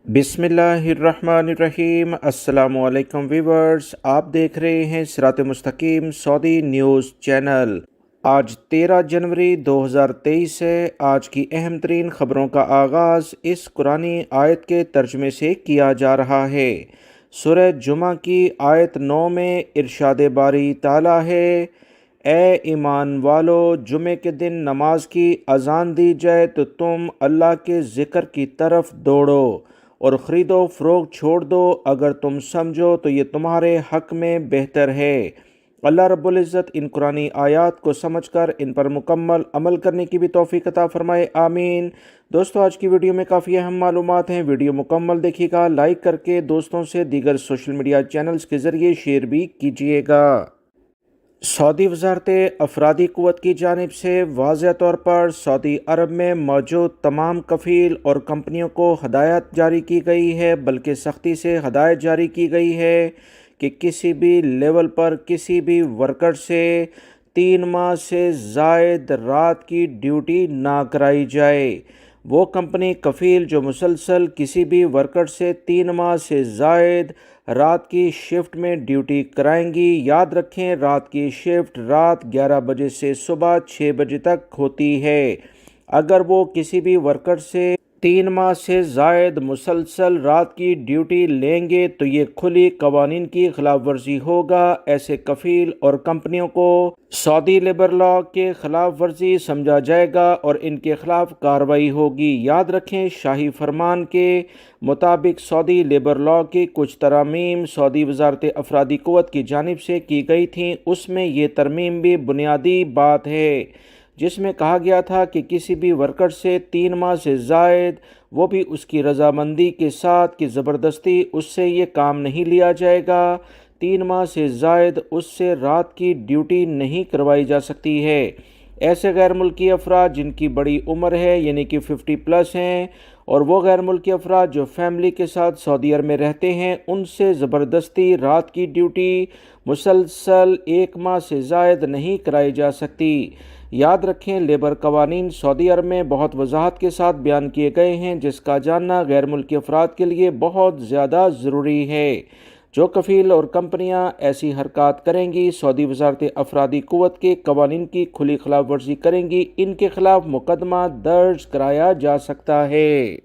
बिस्मिल्लाहिर्रहमानिर्रहीम। अस्सलामुअलैकुम व्यूवर्स, आप देख रहे हैं सिरात मुस्तकीम सऊदी न्यूज़ चैनल। आज 13 जनवरी 2023 है। आज की अहम तरीन ख़बरों का आगाज़ इस कुरानी आयत के तर्जमे से किया जा रहा है। सूरह जुमा की आयत 9 में इरशाद बारी ताला है, ए ईमान वालो, जुमे के दिन नमाज की अजान दी जाए तो तुम अल्लाह के ज़िक्र की तरफ दौड़ो और ख़रीदो फ़रोख्त छोड़ दो, अगर तुम समझो तो ये तुम्हारे हक़ में बेहतर है। अल्लाह रब्बुल इज़्ज़त इन कुरानी आयात को समझकर इन पर मुकम्मल अमल करने की भी तौफ़ीक़ अता फ़रमाए, आमीन। दोस्तों, आज की वीडियो में काफ़ी अहम मालूमात हैं। वीडियो मुकम्मल देखिएगा, लाइक करके दोस्तों से दीगर सोशल मीडिया चैनल्स के ज़रिए शेयर भी कीजिएगा। सऊदी वज़ारत अफरादी क़ुव्वत की जानिब से वाज़ेह तौर पर सऊदी अरब में मौजूद तमाम कफ़ील और कंपनियों को हदायत जारी की गई है, बल्कि सख्ती से हदायत जारी की गई है कि किसी भी लेवल पर किसी भी वर्कर से 3 माह से ज़ायद रात की ड्यूटी ना कराई जाए। वो कंपनी कफ़ील जो मुसलसल किसी भी वर्कर से 3 माह से ज़ायद रात की शिफ्ट में ड्यूटी कराएंगी, याद रखें रात की शिफ्ट रात 11 बजे से सुबह 6 बजे तक होती है। अगर वो किसी भी वर्कर से 3 माह से ज़ायद मुसलसल रात की ड्यूटी लेंगे तो ये खुली कवानीन की खिलाफ वर्जी होगा। ऐसे कफ़ील और कंपनियों को सऊदी लेबर लॉ के खिलाफ वर्जी समझा जाएगा और इनके खिलाफ कार्रवाई होगी। याद रखें, शाही फरमान के मुताबिक सऊदी लेबर लॉ की कुछ तरमीम सऊदी वज़ारत अफरादी क़ुव्वत की जानिब से की गई थी। उसमें ये तरमीम भी बुनियादी बात है, जिसमें कहा गया था कि किसी भी वर्कर से 3 माह से ज़ायद, वो भी उसकी रजामंदी के साथ कि ज़बरदस्ती उससे ये काम नहीं लिया जाएगा, 3 माह से ज़ायद उससे रात की ड्यूटी नहीं करवाई जा सकती है। ऐसे गैर मुल्की अफराद जिनकी बड़ी उम्र है, यानी कि 50 प्लस हैं, और वो गैर मुल्की अफराद जो फैमिली के साथ सऊदी अरब में रहते हैं, उनसे ज़बरदस्ती रात की ड्यूटी मुसलसल 1 माह से ज़ायद नहीं कराई जा सकती। याद रखें, लेबर कवानीन सऊदी अरब में बहुत वजाहत के साथ बयान किए गए हैं, जिसका जानना गैर मुल्की अफराद के लिए बहुत ज़्यादा ज़रूरी है। जो कफ़ील और कंपनियां ऐसी हरकत करेंगी, सऊदी वज़ारत अफरादी क़ुव्वत के कवानीन की खुली खिलाफ वर्जी करेंगी, इनके खिलाफ मुकदमा दर्ज कराया जा सकता है।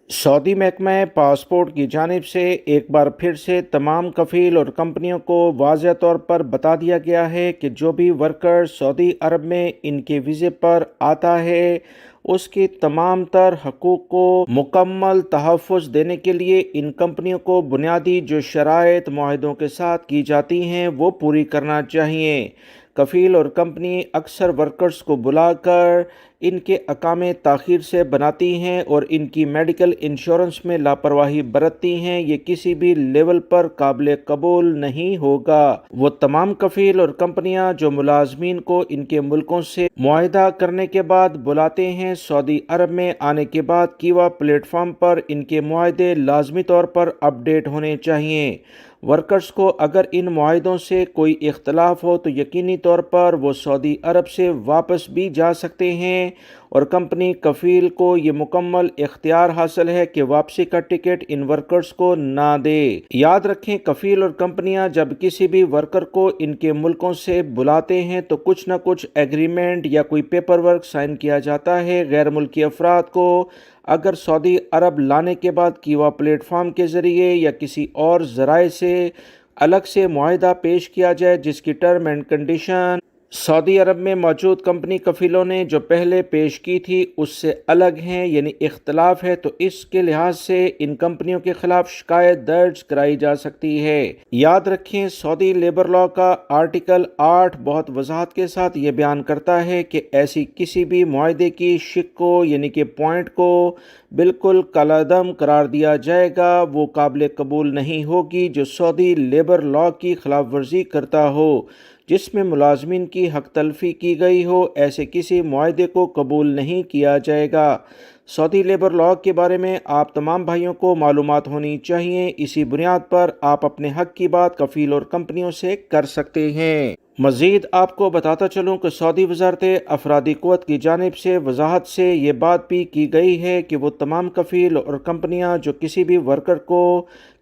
सऊदी महकमा पासपोर्ट की जानिब से एक बार फिर से तमाम कफ़ील और कंपनियों को वाज़ेह तौर पर बता दिया गया है कि जो भी वर्कर सऊदी अरब में इनके वीज़े पर आता है, उसकी तमाम तर हकूक़ को मुकम्मल तहफ़्फ़ुज़ देने के लिए इन कंपनियों को बुनियादी जो शराइत मुआहदों के साथ की जाती हैं वो पूरी करना चाहिए। कफ़ील और कंपनी अक्सर वर्कर्स को बुलाकर इनके अकामे ताख़ीर से बनाती हैं और इनकी मेडिकल इंश्योरेंस में लापरवाही बरतती हैं। ये किसी भी लेवल पर काबिल कबूल नहीं होगा। वो तमाम कफ़ील और कंपनियां जो मुलाजमीन को इनके मुल्कों से मुआहदा करने के बाद बुलाते हैं, सऊदी अरब में आने के बाद कीवा प्लेटफॉर्म पर इनके मुआहदे लाजमी तौर पर अपडेट होने चाहिए। वर्कर्स को अगर इन मुआहदों से कोई इख्तलाफ हो तो यकीनी तौर पर वो सऊदी अरब से वापस भी जा सकते हैं और कंपनी कफ़ील को ये मुकम्मल इख्तियार हासिल है कि वापसी का टिकट इन वर्कर्स को ना दे। याद रखें, कफ़ील और कंपनियां जब किसी भी वर्कर को इनके मुल्कों से बुलाते हैं तो कुछ ना कुछ एग्रीमेंट या कोई पेपर वर्क साइन किया जाता है। गैर मुल्की अफराद को अगर सऊदी अरब लाने के बाद कीवा प्लेटफॉर्म के ज़रिए या किसी और ज़राए से अलग से मुआहदा पेश किया जाए, जिसकी टर्म एंड कंडीशन सऊदी अरब में मौजूद कंपनी कफ़ीलों ने जो पहले पेश की थी उससे अलग हैं, यानी इख्तलाफ है, तो इसके लिहाज से इन कंपनियों के खिलाफ शिकायत दर्ज कराई जा सकती है। याद रखें, सऊदी लेबर लॉ का आर्टिकल 8 बहुत वजाहत के साथ ये बयान करता है कि ऐसी किसी भी मुआहदे की शिक को, यानी कि पॉइंट को बिल्कुल कलादम करार दिया जाएगा। वो काबिल कबूल नहीं होगी जो सऊदी लेबर लॉ की खिलाफ वर्जी करता हो, जिसमें मुलाजमीन की हक तलफी की गई हो। ऐसे किसी मुआहदे को कबूल नहीं किया जाएगा। सऊदी लेबर लॉ के बारे में आप तमाम भाइयों को मालूमात होनी चाहिए। इसी बुनियाद पर आप अपने हक की बात कफ़ील और कंपनियों से कर सकते हैं। مزید آپ کو بتاتا چلوں کہ سعودی وزارت افرادی قوت کی جانب سے وضاحت سے یہ بات بھی کی گئی ہے کہ وہ تمام کفیل اور کمپنیاں جو کسی بھی ورکر کو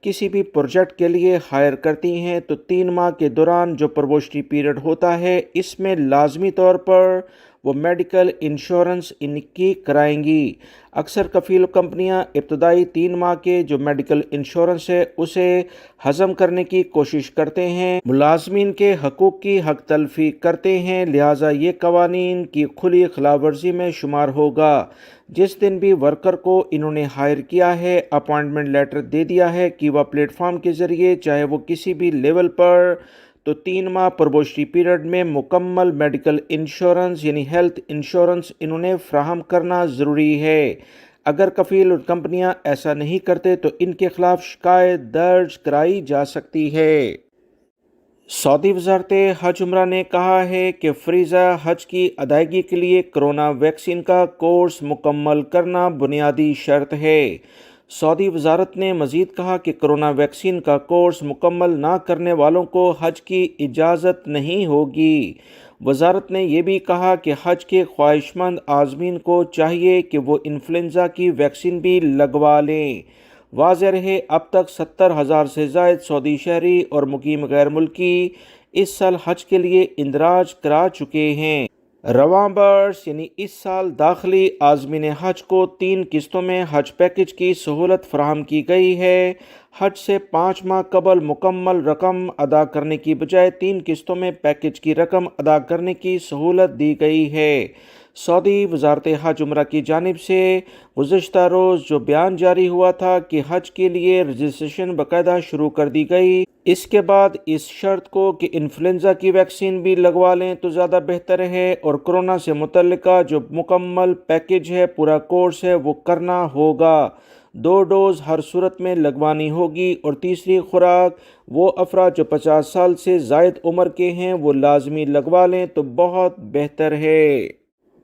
کسی بھی پروجیکٹ کے لیے ہائر کرتی ہیں تو 3 ماہ کے دوران جو پروبیشنری پیریڈ ہوتا ہے اس میں لازمی طور پر وہ میڈیکل انشورنس ان کی کرائیں گی۔ اکثر کفیل کمپنیاں ابتدائی 3 ماہ کے جو میڈیکل انشورنس ہے اسے ہضم کرنے کی کوشش کرتے ہیں، ملازمین کے حقوق کی حق تلفی کرتے ہیں، لہٰذا یہ قوانین کی کھلی خلاف ورزی میں شمار ہوگا۔ جس دن بھی ورکر کو انہوں نے ہائر کیا ہے، اپائنٹمنٹ لیٹر دے دیا ہے کہ وہ پلیٹ فارم کے ذریعے چاہے وہ کسی بھی لیول پر، تو 3 ماہ پروبیشنری پیریڈ میں مکمل میڈیکل انشورنس یعنی ہیلتھ انشورنس انہوں نے فراہم کرنا ضروری ہے۔ اگر کفیل اور کمپنیاں ایسا نہیں کرتے تو ان کے خلاف شکایت درج کرائی جا سکتی ہے۔ سعودی وزارت حج عمرہ نے کہا ہے کہ فریضہ حج کی ادائیگی کے لیے کرونا ویکسین کا کورس مکمل کرنا بنیادی شرط ہے۔ سعودی وزارت نے مزید کہا کہ کرونا ویکسین کا کورس مکمل نہ کرنے والوں کو حج کی اجازت نہیں ہوگی۔ وزارت نے یہ بھی کہا کہ حج کے خواہش مند عازمین کو چاہیے کہ وہ انفلوئنزا کی ویکسین بھی لگوا لیں۔ واضح رہے اب تک 70,000 سے زائد سعودی شہری اور مقیم غیر ملکی اس سال حج کے لیے اندراج کرا چکے ہیں۔ رواں برس یعنی اس سال داخلی عازمین حج کو 3 قسطوں میں حج پیکج کی سہولت فراہم کی گئی ہے۔ حج سے 5 ماہ قبل مکمل رقم ادا کرنے کی بجائے 3 قسطوں میں پیکج کی رقم ادا کرنے کی سہولت دی گئی ہے۔ سعودی وزارت حج عمرہ کی جانب سے گزشتہ روز جو بیان جاری ہوا تھا کہ حج کے لیے رجسٹریشن باقاعدہ شروع کر دی گئی، اس کے بعد اس شرط کو کہ انفلوئنزا کی ویکسین بھی لگوا لیں تو زیادہ بہتر ہے، اور کرونا سے متعلقہ جو مکمل پیکج ہے، پورا کورس ہے، وہ کرنا ہوگا۔ 2 ڈوز ہر صورت میں لگوانی ہوگی، اور تیسری خوراک وہ افراد جو 50 سال سے زائد عمر کے ہیں وہ لازمی لگوا لیں تو بہت بہتر ہے۔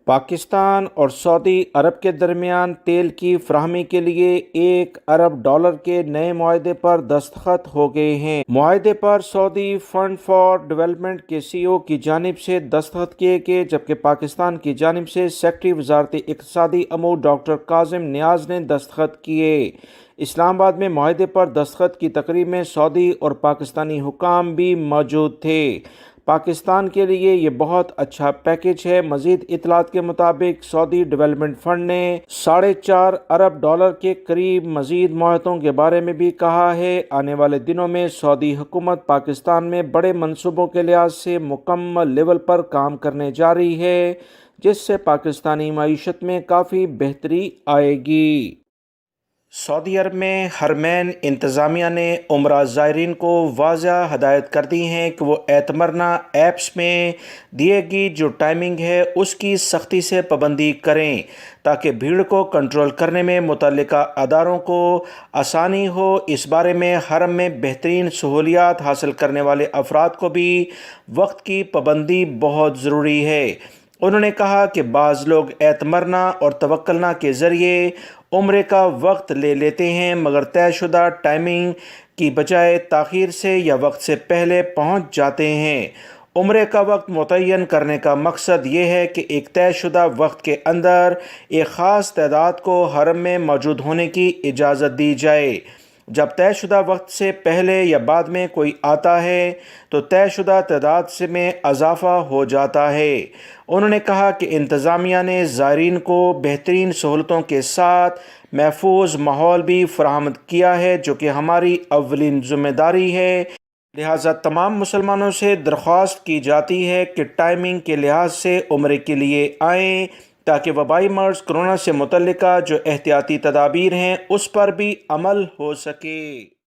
پاکستان اور سعودی عرب کے درمیان تیل کی فراہمی کے لیے $1 ارب کے نئے معاہدے پر دستخط ہو گئے ہیں۔ معاہدے پر سعودی فنڈ فار ڈیولپمنٹ کے CEO کی جانب سے دستخط کیے گئے، جبکہ پاکستان کی جانب سے سیکرٹری وزارت اقتصادی امور ڈاکٹر کاظم نیاز نے دستخط کیے۔ اسلام آباد میں معاہدے پر دستخط کی تقریب میں سعودی اور پاکستانی حکام بھی موجود تھے۔ پاکستان کے لیے یہ بہت اچھا پیکج ہے۔ مزید اطلاعات کے مطابق سعودی ڈیولپمنٹ فنڈ نے $4.5 ارب کے قریب مزید معاہدوں کے بارے میں بھی کہا ہے۔ آنے والے دنوں میں سعودی حکومت پاکستان میں بڑے منصوبوں کے لحاظ سے مکمل لیول پر کام کرنے جا رہی ہے، جس سے پاکستانی معیشت میں کافی بہتری آئے گی۔ سعودی عرب میں حرمین انتظامیہ نے عمرہ زائرین کو واضح ہدایت کر دی ہیں کہ وہ اعتمرنا ایپس میں دیے گی جو ٹائمنگ ہے اس کی سختی سے پابندی کریں تاکہ بھیڑ کو کنٹرول کرنے میں متعلقہ اداروں کو آسانی ہو۔ اس بارے میں حرم میں بہترین سہولیات حاصل کرنے والے افراد کو بھی وقت کی پابندی بہت ضروری ہے۔ انہوں نے کہا کہ بعض لوگ اعتمرنا اور توکلنا کے ذریعے عمرے کا وقت لے لیتے ہیں، مگر طے شدہ ٹائمنگ کی بجائے تاخیر سے یا وقت سے پہلے پہنچ جاتے ہیں۔ عمرے کا وقت متعین کرنے کا مقصد یہ ہے کہ ایک طے شدہ وقت کے اندر ایک خاص تعداد کو حرم میں موجود ہونے کی اجازت دی جائے۔ جب طے شدہ وقت سے پہلے یا بعد میں کوئی آتا ہے تو طے شدہ تعداد میں اضافہ ہو جاتا ہے۔ انہوں نے کہا کہ انتظامیہ نے زائرین کو بہترین سہولتوں کے ساتھ محفوظ ماحول بھی فراہم کیا ہے، جو کہ ہماری اولین ذمہ داری ہے۔ لہٰذا تمام مسلمانوں سے درخواست کی جاتی ہے کہ ٹائمنگ کے لحاظ سے عمرے کے لیے آئیں تاکہ وبائی مرض کرونا سے متعلقہ جو احتیاطی تدابیر ہیں اس پر بھی عمل ہو سکے۔